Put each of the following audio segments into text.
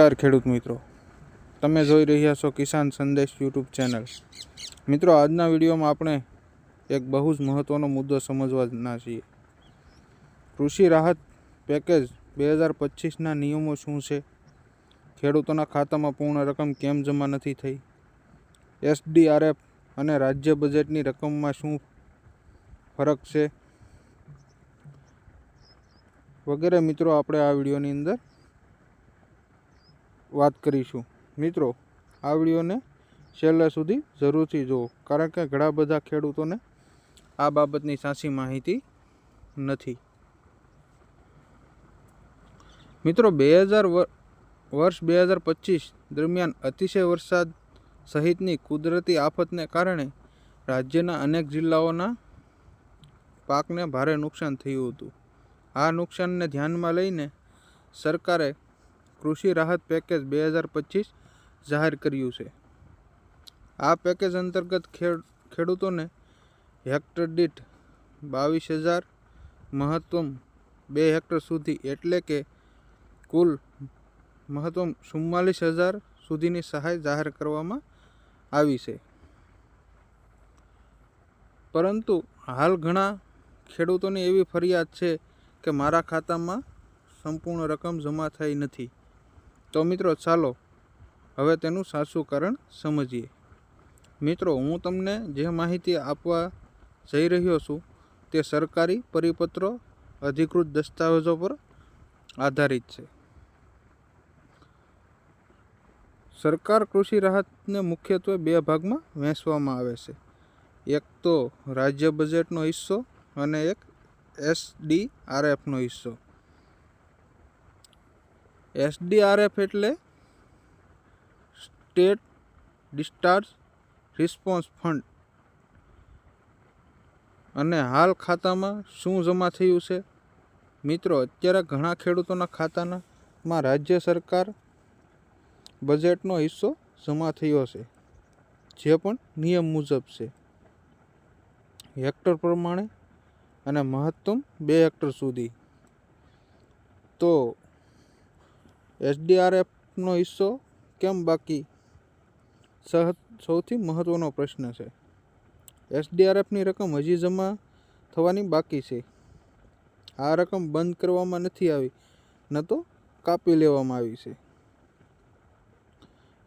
નમસ્કાર ખેડૂત મિત્રો, તમે જોઈ રહ્યા છો કિસાન સંદેશ યુટ્યુબ ચેનલ। મિત્રો, આજના વિડીયોમાં આપણે એક બહુ જ મહત્વનો મુદ્દો સમજવાના છીએ। કૃષિ રાહત પેકેજ 2025ના નિયમો શું છે, ખેડૂતોના ખાતામાં પૂર્ણ રકમ કેમ જમા નથી થઈ, SDRF અને રાજ્ય બજેટની રકમમાં શું ફરક છે વગેરે મિત્રો આપણે આ વિડીયોની અંદર વાત કરીશું। મિત્રો, આ વિડીયોને છેલ્લે સુધી જરૂરથી જુઓ, કારણ કે ઘણા બધા ખેડૂતોને આ બાબતની સાચી માહિતી નથી। મિત્રો, વર્ષ 2025 દરમિયાન અતિશય વરસાદ સહિતની કુદરતી આફતને કારણે રાજ્યના અનેક જિલ્લાઓના પાકને ભારે નુકસાન થયું હતું। આ નુકસાનને ધ્યાનમાં લઈને સરકારે કૃષિ રાહત પેકેજ 2025 જાહેર કર્યું છે। આ પેકેજ અંતર્ગત ખેડૂતોને હેક્ટર દીઠ 22,000 મહત્તમ 2 હેક્ટર સુધી એટલે કે કુલ મહત્તમ 44,000 સુધીની સહાય જાહેર કરવામાં આવી છે। પરંતુ હાલ ઘણા ખેડૂતોની એવી ફરિયાદ છે કે મારા ખાતામાં સંપૂર્ણ રકમ જમા થઈ નથી। તો મિત્રો, ચાલો હવે તેનું સાચું કારણ સમજીએ। મિત્રો, હું તમને જે માહિતી આપવા જઈ રહ્યો છું તે સરકારી પરિપત્રો, અધિકૃત દસ્તાવેજો પર આધારિત છે। સરકાર કૃષિ રાહતને મુખ્યત્વે 2 ભાગમાં વહેંચવામાં આવે છે। એક તો રાજ્ય બજેટનો હિસ્સો અને એક SDRFનો હિસ્સો। SDRF એટલે સ્ટેટ ડિઝાસ્ટર રિસ્પોન્સ ફંડ। અને હાલ ખાતામાં શું જમા થયું છે? મિત્રો, અત્યારે ઘણા ખેડૂતોના ખાતામાં રાજ્ય સરકાર બજેટનો હિસ્સો જમા થયો છે, જે પણ નિયમ મુજબ છે, હેક્ટર પ્રમાણે અને મહત્તમ 2 હેક્ટર સુધી। તો SDRFનો હિસ્સો કેમ બાકી? સૌથી મહત્વનો પ્રશ્ન છે। SDRFની રકમ હજી જમા થવાની બાકી છે। આ રકમ બંધ કરવામાં નથી આવી, ન તો કાપી લેવામાં આવી છે।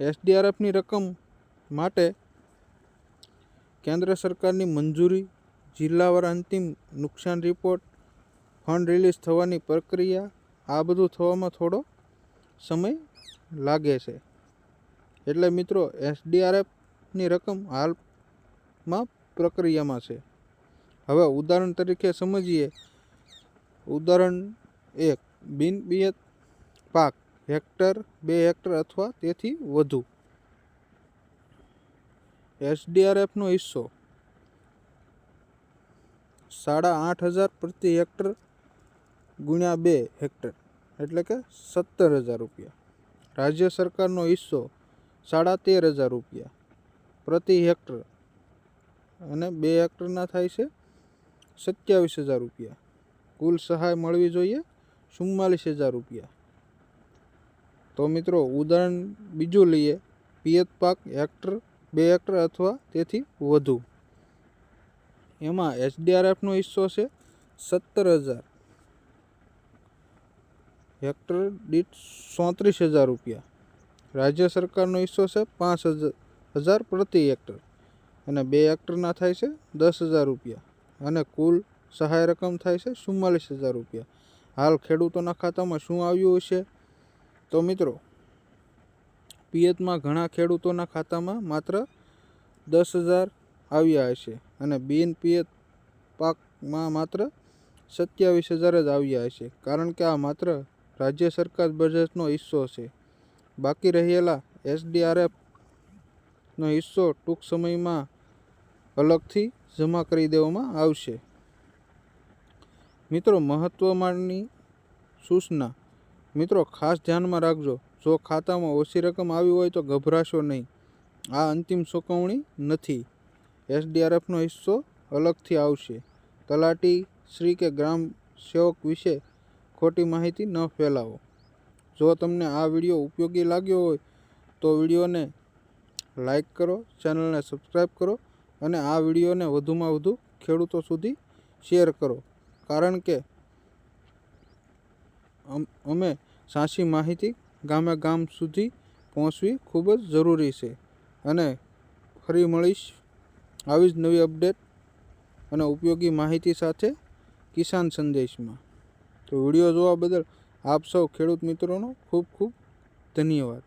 SDRFની રકમ માટે કેન્દ્ર સરકારની મંજૂરી, જિલ્લાવાર અંતિમ નુકસાન રિપોર્ટ, ફંડ રિલીઝ થવાની પ્રક્રિયા, આ બધું થવામાં થોડો સમય લાગે છે। એટલે મિત્રો, SDRFની રકમ હાલમાં પ્રક્રિયામાં છે। હવે ઉદાહરણ તરીકે સમજીએ। ઉદાહરણ 1, બિન પિયત પાક હેક્ટર, 2 હેક્ટર અથવા તેથી વધુ। SDRFનો હિસ્સો 8,500 પ્રતિ હેક્ટર ગુણ્યા 2 હેક્ટર એટલે કે 17,000 રૂપિયા। રાજ્ય સરકારનો હિસ્સો 13,500 રૂપિયા પ્રતિ હેક્ટર અને 2 હેક્ટરના થાય છે 27,000 રૂપિયા। કુલ સહાય મળવી જોઈએ 44,000 રૂપિયા। તો મિત્રો, ઉદાહરણ બીજું લઈએ। પિયત પાક હેક્ટર, 2 હેક્ટર અથવા તેથી વધુ। એમાં SDRFનો હિસ્સો છે 17,000, હેક્ટર દીઠ 34,000 રૂપિયા। રાજ્ય સરકારનો હિસ્સો છે 5,000 પ્રતિ હેક્ટર અને 2 હેક્ટરના થાય છે 10,000 રૂપિયા અને કુલ સહાય રકમ થાય છે 44,000 રૂપિયા। હાલ ખેડૂતોના ખાતામાં શું આવ્યું હશે? તો મિત્રો, પિયતમાં ઘણા ખેડૂતોના ખાતામાં માત્ર 10,000 આવ્યા હશે અને બિન પિયત પાકમાં માત્ર 27,000 જ આવ્યા હશે, કારણ કે આ માત્ર રાજ્ય સરકાર બજેટનો હિસ્સો છે। બાકી રહેલા SDRFનો હિસ્સો ટૂંક સમયમાં અલગથી જમા કરી દેવામાં આવશે। મિત્રો, મહત્વની સૂચના। મિત્રો, ખાસ ધ્યાનમાં રાખજો, જો ખાતામાં ઓછી રકમ આવી હોય તો ગભરાશો નહીં। આ અંતિમ ચૂકવણી નથી। SDRFનો હિસ્સો અલગથી આવશે। તલાટી શ્રી કે ગ્રામ સેવક વિશે ખોટી માહિતી ન ફેલાવો। જો તમને આ વિડીયો ઉપયોગી લાગ્યો હોય તો વિડીયોને લાઈક કરો, ચેનલને સબસ્ક્રાઈબ કરો અને આ વિડીયોને વધુમાં વધુ ખેડૂતો સુધી શેર કરો, કારણ કે અમે સાચી માહિતી ગામે ગામ સુધી પહોંચવી ખૂબ જ જરૂરી છે. અને ફરી મળીશ આવી જ નવી અપડેટ અને ઉપયોગી માહિતી સાથે કિસાન સંદેશમાં. તો વિડીયો જોવા બદલ આપ સૌ ખેડૂત મિત્રોનો ખૂબ ખૂબ ધન્યવાદ.